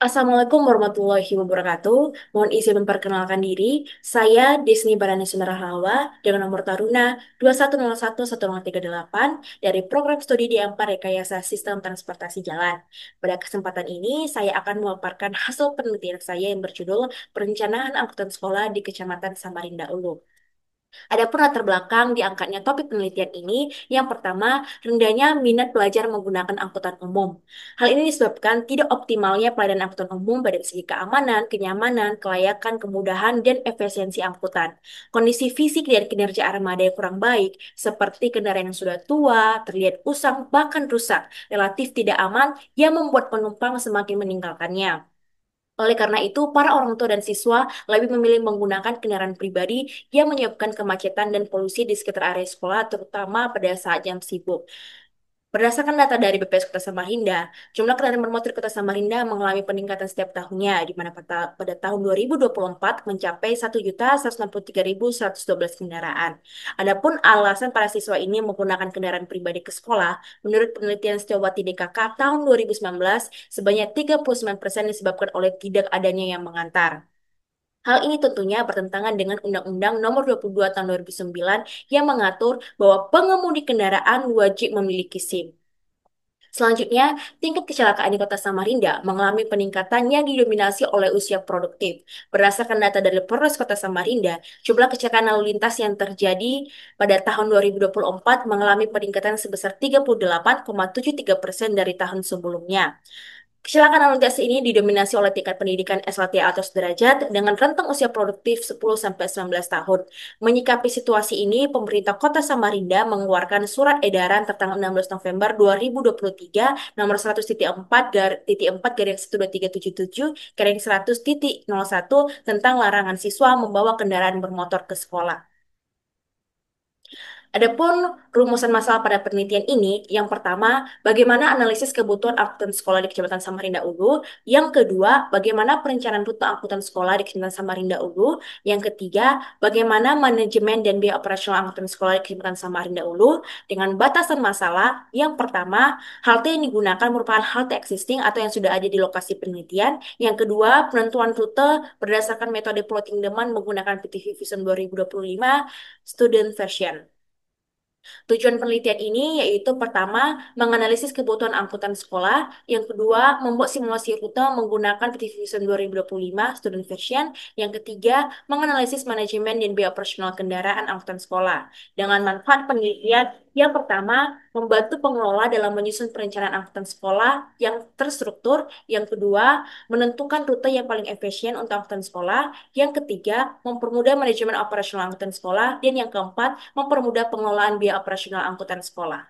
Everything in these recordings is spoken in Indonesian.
Assalamualaikum warahmatullahi wabarakatuh. Mohon izin memperkenalkan diri. Saya Disni Barani Sunarahawa dengan nomor taruna 2101138 dari program studi D4 Rekayasa Sistem Transportasi Jalan. Pada kesempatan ini, saya akan memaparkan hasil penelitian saya yang berjudul Perencanaan Angkutan Sekolah di Kecamatan Samarinda Ulu. Adapun latar belakang diangkatnya topik penelitian ini, yang pertama, rendahnya minat belajar menggunakan angkutan umum. Hal ini disebabkan tidak optimalnya pelayanan angkutan umum pada segi keamanan, kenyamanan, kelayakan, kemudahan, dan efisiensi angkutan. Kondisi fisik dan kinerja armada yang kurang baik, seperti kendaraan yang sudah tua, terlihat usang, bahkan rusak, relatif tidak aman, yang membuat penumpang semakin meninggalkannya. Oleh karena itu, para orang tua dan siswa lebih memilih menggunakan kendaraan pribadi yang menyebabkan kemacetan dan polusi di sekitar area sekolah, terutama pada saat jam sibuk. Berdasarkan data dari BPS Kota Samarinda, jumlah kendaraan bermotor di Kota Samarinda mengalami peningkatan setiap tahunnya, di mana pada tahun 2024 mencapai 1.163.112 kendaraan. Adapun alasan para siswa ini menggunakan kendaraan pribadi ke sekolah, menurut penelitian Setiawati DKK tahun 2019, sebanyak 39% disebabkan oleh tidak adanya yang mengantar. Hal ini tentunya bertentangan dengan Undang-Undang Nomor 22 Tahun 2009 yang mengatur bahwa pengemudi kendaraan wajib memiliki SIM. Selanjutnya, tingkat kecelakaan di Kota Samarinda mengalami peningkatan yang didominasi oleh usia produktif. Berdasarkan data dari Polres Kota Samarinda, jumlah kecelakaan lalu lintas yang terjadi pada tahun 2024 mengalami peningkatan sebesar 38,73% dari tahun sebelumnya. Kecelakaan lalu lintas ini didominasi oleh tingkat pendidikan SLT atau sederajat dengan rentang usia produktif 10-19 tahun. Menyikapi situasi ini, pemerintah Kota Samarinda mengeluarkan surat edaran tertanggal 16 November 2023 nomor 100.4 4 garing 12377 garing 100.01 tentang larangan siswa membawa kendaraan bermotor ke sekolah. Adapun rumusan masalah pada penelitian ini, yang pertama, bagaimana analisis kebutuhan angkutan sekolah di Kecamatan Samarinda Ulu. Yang kedua, bagaimana perencanaan rute angkutan sekolah di Kecamatan Samarinda Ulu. Yang ketiga, bagaimana manajemen dan biaya operasional angkutan sekolah di Kecamatan Samarinda Ulu. Dengan batasan masalah, yang pertama, halte yang digunakan merupakan halte existing atau yang sudah ada di lokasi penelitian. Yang kedua, penentuan rute berdasarkan metode plotting demand menggunakan PTV Vision 2025 Student Version. Tujuan penelitian ini yaitu pertama, menganalisis kebutuhan angkutan sekolah, yang kedua, membuat simulasi rute menggunakan PT Vision 2025 Student Version, yang ketiga, menganalisis manajemen dan biaya operasional kendaraan angkutan sekolah. Dengan manfaat penelitian, yang pertama, membantu pengelola dalam menyusun perencanaan angkutan sekolah yang terstruktur, yang kedua, menentukan rute yang paling efisien untuk angkutan sekolah, yang ketiga, mempermudah manajemen operasional angkutan sekolah, dan yang keempat, mempermudah pengelolaan biaya operasional angkutan sekolah.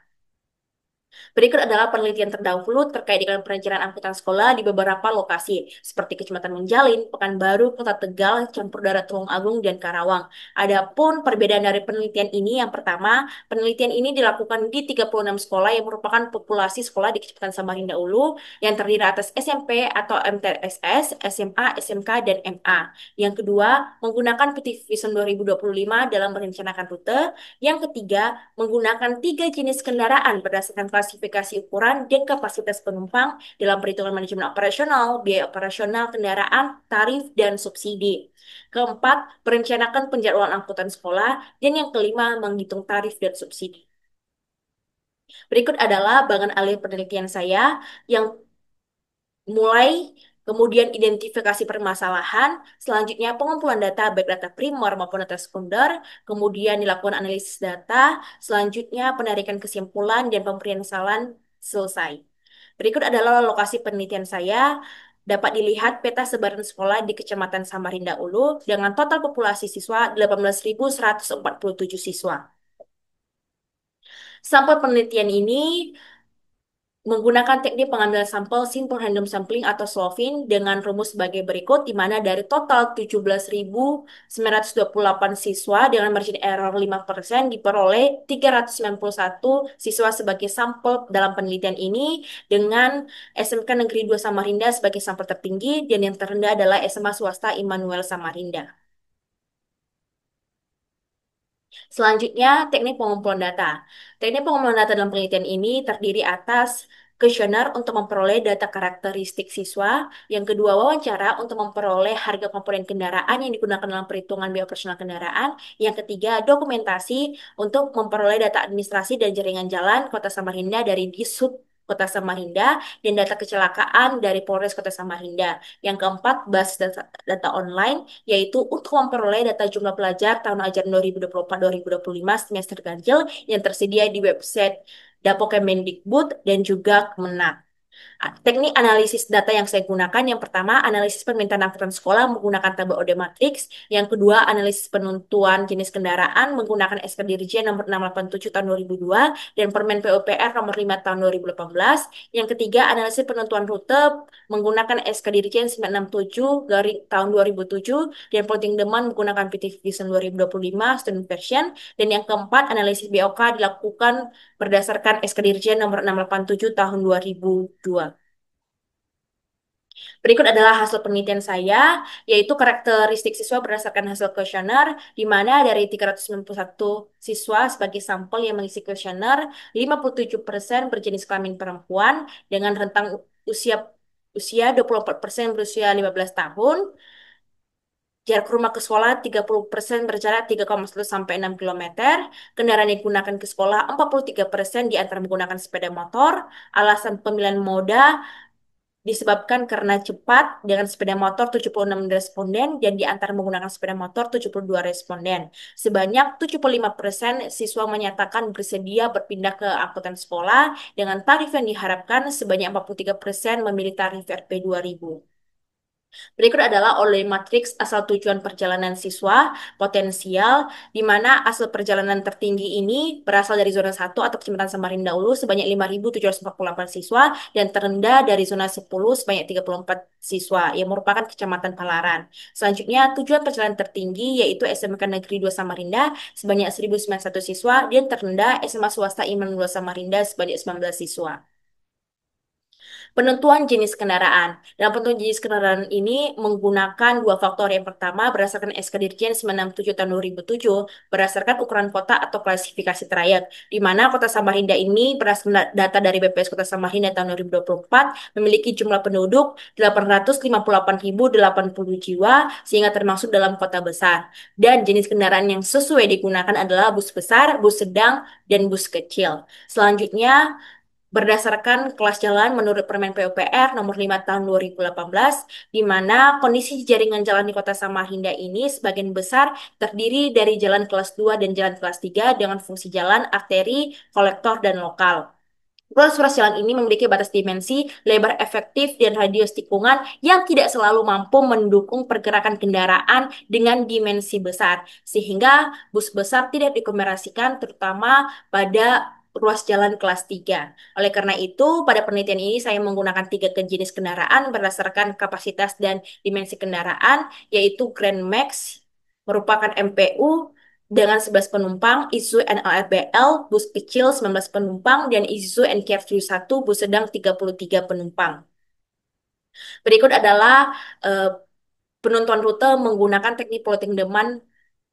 Berikut adalah penelitian terdahulu terkait dengan perencanaan angkutan sekolah di beberapa lokasi, seperti Kecamatan Menjalin, Pekanbaru, Kota Tegal, Campur Darat Tulung Agung, dan Karawang. Adapun perbedaan dari penelitian ini, yang pertama, penelitian ini dilakukan di 36 sekolah yang merupakan populasi sekolah di Kecamatan Samarinda Ulu, yang terdiri atas SMP atau MTSS, SMA, SMK, dan MA. Yang kedua, menggunakan PT Vision 2025 dalam merencanakan rute. Yang ketiga, menggunakan tiga jenis kendaraan berdasarkan klasifikasi ukuran dan kapasitas penumpang dalam perhitungan manajemen operasional, biaya operasional kendaraan, tarif, dan subsidi. Keempat, merencanakan penjadwalan angkutan sekolah. Dan yang kelima, menghitung tarif dan subsidi. Berikut adalah bagan alih penelitian saya yang mulai kemudian identifikasi permasalahan, selanjutnya pengumpulan data baik data primer maupun data sekunder, kemudian dilakukan analisis data, selanjutnya penarikan kesimpulan dan pemberian saran selesai. Berikut adalah lokasi penelitian saya. Dapat dilihat peta sebaran sekolah di Kecamatan Samarinda Ulu dengan total populasi siswa 18.147 siswa. Sampel penelitian ini menggunakan teknik pengambilan sampel simple random sampling atau SLOVIN dengan rumus sebagai berikut, di mana dari total 17.928 siswa dengan margin error 5% diperoleh 391 siswa sebagai sampel dalam penelitian ini dengan SMK Negeri 2 Samarinda sebagai sampel tertinggi dan yang terendah adalah SMA swasta Immanuel Samarinda. Selanjutnya, teknik pengumpulan data. Teknik pengumpulan data dalam penelitian ini terdiri atas kuesioner untuk memperoleh data karakteristik siswa. Yang kedua, wawancara untuk memperoleh harga komponen kendaraan yang digunakan dalam perhitungan biaya operasional kendaraan. Yang ketiga, dokumentasi untuk memperoleh data administrasi dan jaringan jalan Kota Samarinda dari Dishub Kota Samarinda dan data kecelakaan dari Polres Kota Samarinda. Yang keempat, basis data online, yaitu untuk memperoleh data jumlah pelajar tahun ajaran 2024-2025 semester ganjil yang tersedia di website Dapo Kemendikbud dan juga Kemenang. Teknik analisis data yang saya gunakan, yang pertama, analisis permintaan angkutan sekolah menggunakan tabel OD matriks. Yang kedua, analisis penentuan jenis kendaraan menggunakan SK Dirjen nomor 687 tahun 2002 dan Permen PUPR nomor 5 tahun 2018. Yang ketiga, analisis penentuan rute menggunakan SK Dirjen 967 garing tahun 2007 dan Plotting Demand menggunakan PT Vision 2025 student version. Dan yang keempat, analisis BOK dilakukan berdasarkan SK Dirjen nomor 687 tahun 2002. Berikut adalah hasil penelitian saya, yaitu karakteristik siswa berdasarkan hasil kuesioner, di mana dari 391 siswa sebagai sampel yang mengisi kuesioner, 57% berjenis kelamin perempuan dengan rentang usia usia 24% berusia 15 tahun, jarak rumah ke sekolah 30% berjarak 3,1 sampai 6 kilometer. Kendaraan yang digunakan ke sekolah 43% di antara menggunakan sepeda motor. Alasan pemilihan moda disebabkan karena cepat dengan sepeda motor 76 responden dan di antara menggunakan sepeda motor 72 responden. Sebanyak 75% siswa menyatakan bersedia berpindah ke angkutan sekolah dengan tarif yang diharapkan sebanyak 43% memilih tarif RP 2000. Berikut adalah oleh matriks asal tujuan perjalanan siswa potensial, di mana asal perjalanan tertinggi ini berasal dari zona 1 atau Kecamatan Samarinda Ulu sebanyak 5.748 siswa dan terendah dari zona 10 sebanyak 34 siswa yang merupakan Kecamatan Palaran. Selanjutnya, tujuan perjalanan tertinggi yaitu SMK Negeri 2 Samarinda sebanyak 1.091 siswa dan terendah SMA Swasta Iman 2 Samarinda sebanyak 19 siswa. Penentuan jenis kendaraan. Dalam penentuan jenis kendaraan ini menggunakan dua faktor. Yang pertama berdasarkan SK Dirjen 967 tahun 2007 berdasarkan ukuran kota atau klasifikasi trayek, di mana Kota Samarinda ini berdasarkan data dari BPS Kota Samarinda tahun 2024 memiliki jumlah penduduk 858.080 jiwa sehingga termasuk dalam kota besar. Dan jenis kendaraan yang sesuai digunakan adalah bus besar, bus sedang, dan bus kecil. Selanjutnya, berdasarkan kelas jalan menurut Permen PUPR nomor 5 tahun 2018, di mana kondisi jaringan jalan di Kota Samarinda ini sebagian besar terdiri dari jalan kelas 2 dan jalan kelas 3 dengan fungsi jalan, arteri, kolektor, dan lokal. Ruas-ruas jalan ini memiliki batas dimensi, lebar efektif, dan radius tikungan yang tidak selalu mampu mendukung pergerakan kendaraan dengan dimensi besar, sehingga bus besar tidak dikomerasikan terutama pada ruas jalan kelas 3. Oleh karena itu, pada penelitian ini saya menggunakan tiga jenis kendaraan berdasarkan kapasitas dan dimensi kendaraan, yaitu Grand Max, merupakan MPU, dengan 11 penumpang, Isuzu NLRBL, bus kecil 19 penumpang, dan Isuzu NKFU 1, bus sedang 33 penumpang. Berikut adalah eh, penentuan rute menggunakan teknik plotting demand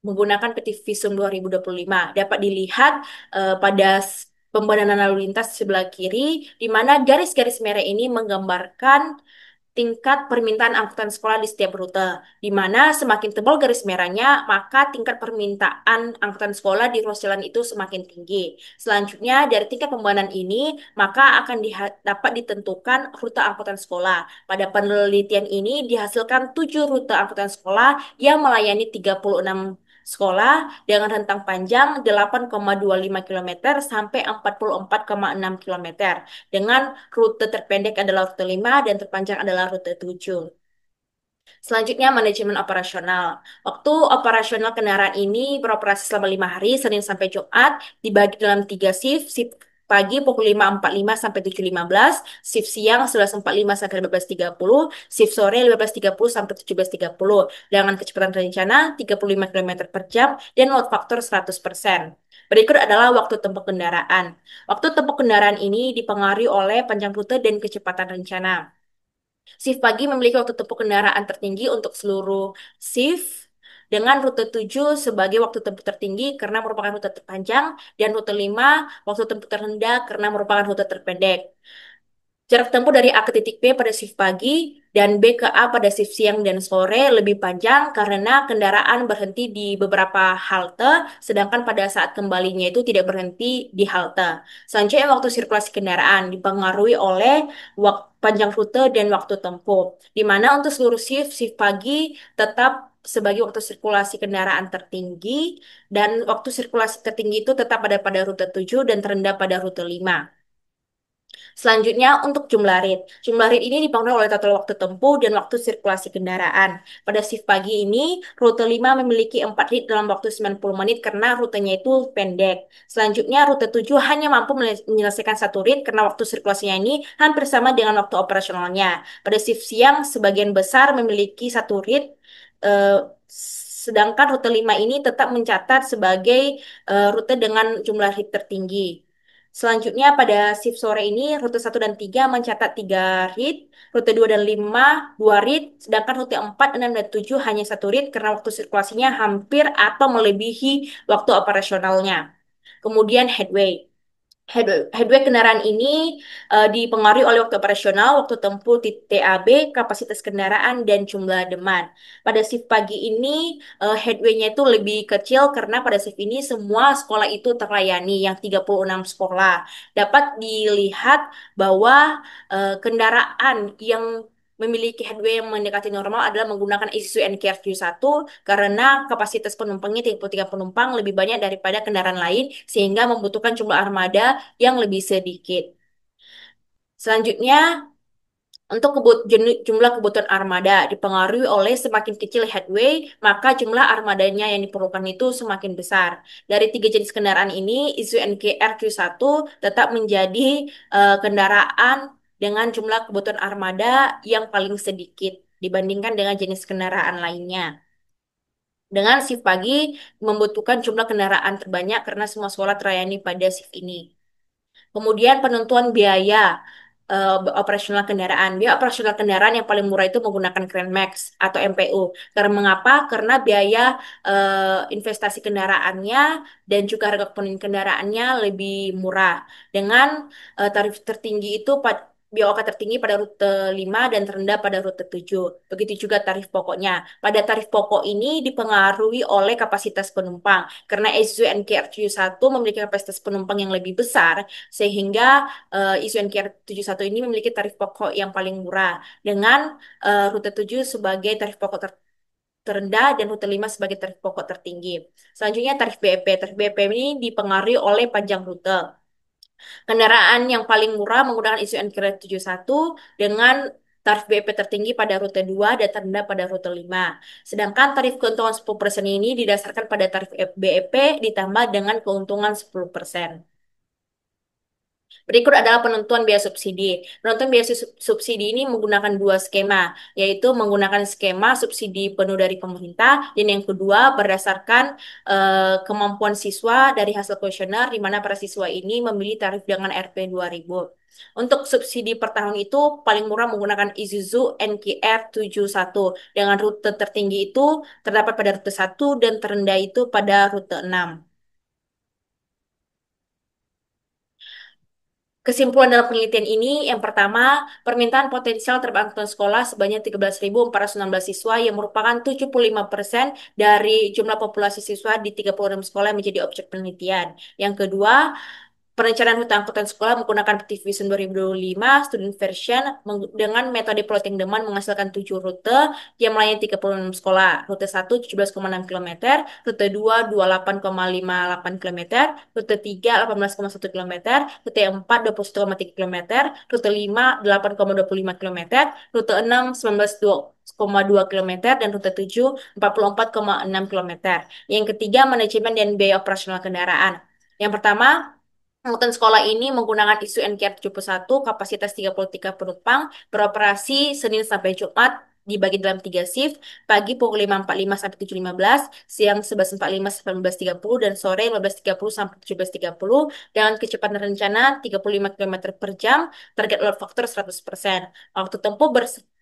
menggunakan PT Visum 2025. Dapat dilihat pada pembandanan lalu lintas di sebelah kiri, di mana garis-garis merah ini menggambarkan tingkat permintaan angkutan sekolah di setiap rute, di mana semakin tebal garis merahnya, maka tingkat permintaan angkutan sekolah di ruas jalan itu semakin tinggi. Selanjutnya, dari tingkat pembandanan ini, maka akan dapat ditentukan rute angkutan sekolah. Pada penelitian ini dihasilkan 7 rute angkutan sekolah yang melayani 36 sekolah dengan rentang panjang 8,25 kilometer sampai 44,6 kilometer dengan rute terpendek adalah rute 5 dan terpanjang adalah rute 7. Selanjutnya, manajemen operasional. Waktu operasional kendaraan ini beroperasi selama 5 hari, Senin sampai Jumat, dibagi dalam 3 shift. Shift pagi pukul 5.45 sampai 7.15, shift siang 11.45 sampai 15.30, shift sore 15.30 sampai 17.30, dengan kecepatan rencana 35 km per jam, dan load factor 100%. Berikut adalah waktu tempuh kendaraan. Waktu tempuh kendaraan ini dipengaruhi oleh panjang rute dan kecepatan rencana. Shift pagi memiliki waktu tempuh kendaraan tertinggi untuk seluruh shift dengan rute 7 sebagai waktu tempuh tertinggi karena merupakan rute terpanjang dan rute 5 waktu tempuh terendah karena merupakan rute terpendek. Jarak tempuh dari A ke titik B pada shift pagi dan B ke A pada shift siang dan sore lebih panjang karena kendaraan berhenti di beberapa halte, sedangkan pada saat kembalinya itu tidak berhenti di halte. Selanjutnya, waktu sirkulasi kendaraan dipengaruhi oleh waktu panjang rute dan waktu tempuh, di mana untuk seluruh shift, shift pagi tetap sebagai waktu sirkulasi kendaraan tertinggi, dan waktu sirkulasi tertinggi itu tetap ada pada rute 7 dan terendah pada rute 5. Selanjutnya, untuk jumlah rit. Jumlah rit ini dipengaruhi oleh total waktu tempuh dan waktu sirkulasi kendaraan. Pada shift pagi ini, rute 5 memiliki 4 rit dalam waktu 90 menit karena rutenya itu pendek. Selanjutnya, rute 7 hanya mampu menyelesaikan satu rit karena waktu sirkulasinya ini hampir sama dengan waktu operasionalnya. Pada shift siang, sebagian besar memiliki satu rit, eh, sedangkan rute 5 ini tetap mencatat sebagai rute dengan jumlah rit tertinggi. Selanjutnya pada shift sore ini rute 1 dan 3 mencatat 3 rit, rute 2 dan 5 2 rit, sedangkan rute 4, 6 dan 7 hanya satu rit karena waktu sirkulasinya hampir atau melebihi waktu operasionalnya. Kemudian headway. Headway kendaraan ini dipengaruhi oleh waktu operasional, waktu tempuh TAB, kapasitas kendaraan, dan jumlah demand. Pada shift pagi ini, headway-nya itu lebih kecil karena pada shift ini semua sekolah itu terlayani, yang 36 sekolah. Dapat dilihat bahwa kendaraan yang memiliki headway yang mendekati normal adalah menggunakan Isuzu NKRV1 karena kapasitas penumpangnya 33 penumpang lebih banyak daripada kendaraan lain sehingga membutuhkan jumlah armada yang lebih sedikit. Selanjutnya, untuk jumlah kebutuhan armada dipengaruhi oleh semakin kecil headway, maka jumlah armadanya yang diperlukan itu semakin besar. Dari tiga jenis kendaraan ini, Isuzu NKRQ1 tetap menjadi kendaraan dengan jumlah kebutuhan armada yang paling sedikit dibandingkan dengan jenis kendaraan lainnya. Dengan shift pagi membutuhkan jumlah kendaraan terbanyak karena semua sekolah terlayani pada shift ini. Kemudian penentuan biaya operasional kendaraan. Biaya operasional kendaraan yang paling murah itu menggunakan Grand Max atau MPU. Karena mengapa? Karena biaya investasi kendaraannya dan juga harga komponen kendaraannya lebih murah. Dengan tarif tertinggi itu biaya OK tertinggi pada rute 5 dan terendah pada rute 7. Begitu juga tarif pokoknya. Pada tarif pokok ini dipengaruhi oleh kapasitas penumpang. Karena Isuzu NKRQ1 memiliki kapasitas penumpang yang lebih besar, sehingga Isuzu NKR71 ini memiliki tarif pokok yang paling murah dengan rute 7 sebagai tarif pokok terendah dan rute 5 sebagai tarif pokok tertinggi. Selanjutnya tarif BEP. Tarif BEP ini dipengaruhi oleh panjang rute. Kendaraan yang paling murah menggunakan Isuzu NKR71 dengan tarif BEP tertinggi pada rute 2 dan terendah pada rute 5. Sedangkan tarif keuntungan 10% ini didasarkan pada tarif BEP ditambah dengan keuntungan 10%. Berikut adalah penentuan biaya subsidi. Penentuan biaya subsidi ini menggunakan dua skema, yaitu menggunakan skema subsidi penuh dari pemerintah, dan yang kedua berdasarkan kemampuan siswa dari hasil kuesioner, di mana para siswa ini memilih tarif dengan Rp 2000. Untuk subsidi per tahun itu paling murah menggunakan Isuzu NKR 71 dengan rute tertinggi itu terdapat pada rute 1 dan terendah itu pada rute 6. Kesimpulan dalam penelitian ini, yang pertama, permintaan potensial terbantuan sekolah sebanyak 13.419 siswa yang merupakan 75% dari jumlah populasi siswa di 36 sekolah yang menjadi objek penelitian. Yang kedua, perencanaan rute angkutan sekolah menggunakan Active Vision 2025 student version dengan metode plotting demand menghasilkan 7 rute yang melayani 36 sekolah. Rute 1 17,6 km, rute 2 28,58 km, rute 3 18,1 km, rute 4 21,3 km, rute 5 8,25 km, rute 6 19,2 km, dan rute 7 44,6 km. Yang ketiga, manajemen dan biaya operasional kendaraan. Yang pertama, angkutan sekolah ini menggunakan isu NKR 71, kapasitas 33 penumpang, beroperasi Senin sampai Jumat, dibagi dalam 3 shift, pagi pukul 5.45 sampai 7.15, siang 11.45 sampai 15.30, dan sore 15.30 sampai 17.30, dengan kecepatan rencana 35 km per jam, target load factor 100%. Waktu tempuh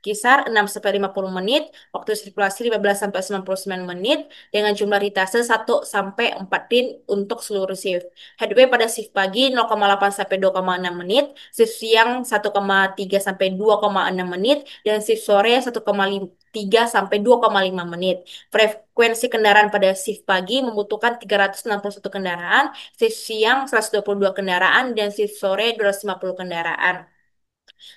kisar 6 sampai 50 menit, waktu sirkulasi 15 sampai 99 menit, dengan jumlah ritase 1 sampai 4 rin untuk seluruh shift. Headway pada shift pagi 0,8 sampai 2,6 menit, shift siang 1,3 sampai 2,6 menit, dan shift sore 1,3 sampai 2,5 menit. Frekuensi kendaraan pada shift pagi membutuhkan 361 kendaraan, shift siang 122 kendaraan, dan shift sore 250 kendaraan.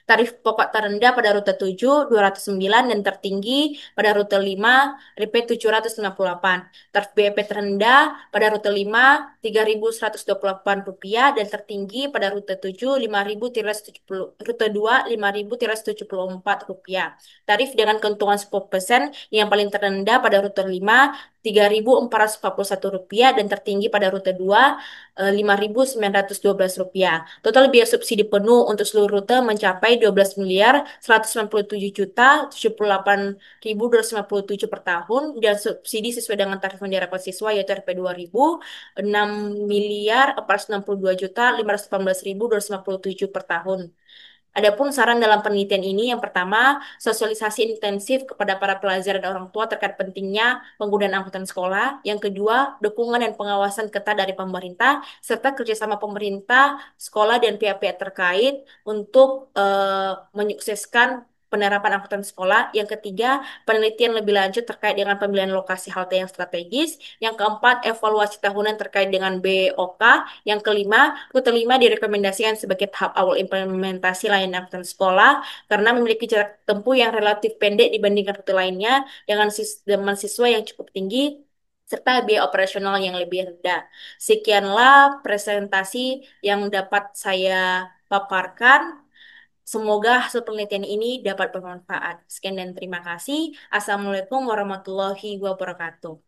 Tarif pokok terendah pada rute 7, 209, dan tertinggi pada rute 5, RP 758. Tarif BEP terendah pada rute 5, Rp3.128, dan tertinggi pada rute 7, 5.070, rute 2, Rp5.374. Tarif dengan keuntungan 10% yang paling terendah pada rute 5, Rp3.441, dan tertinggi pada rute 2, Rp5.912. Total biaya subsidi penuh untuk seluruh rute mencapai 12.197.078.257 per tahun, dan subsidi sesuai dengan tarif yang diharapkan siswa yaitu Rp 2.000 6.462.518.257 per tahun. Adapun saran dalam penelitian ini, yang pertama, sosialisasi intensif kepada para pelajar dan orang tua terkait pentingnya penggunaan angkutan sekolah. Yang kedua, dukungan dan pengawasan ketat dari pemerintah, serta kerjasama pemerintah, sekolah, dan pihak-pihak terkait untuk menyukseskan penerapan angkutan sekolah. Yang ketiga, penelitian lebih lanjut terkait dengan pemilihan lokasi halte yang strategis. Yang keempat, evaluasi tahunan terkait dengan BOK. Yang kelima, rute 5 direkomendasikan sebagai tahap awal implementasi layanan angkutan sekolah karena memiliki jarak tempuh yang relatif pendek dibandingkan rute lainnya dengan sistem siswa yang cukup tinggi serta biaya operasional yang lebih rendah. Sekianlah presentasi yang dapat saya paparkan. Semoga hasil penelitian ini dapat bermanfaat. Sekian dan terima kasih. Assalamualaikum warahmatullahi wabarakatuh.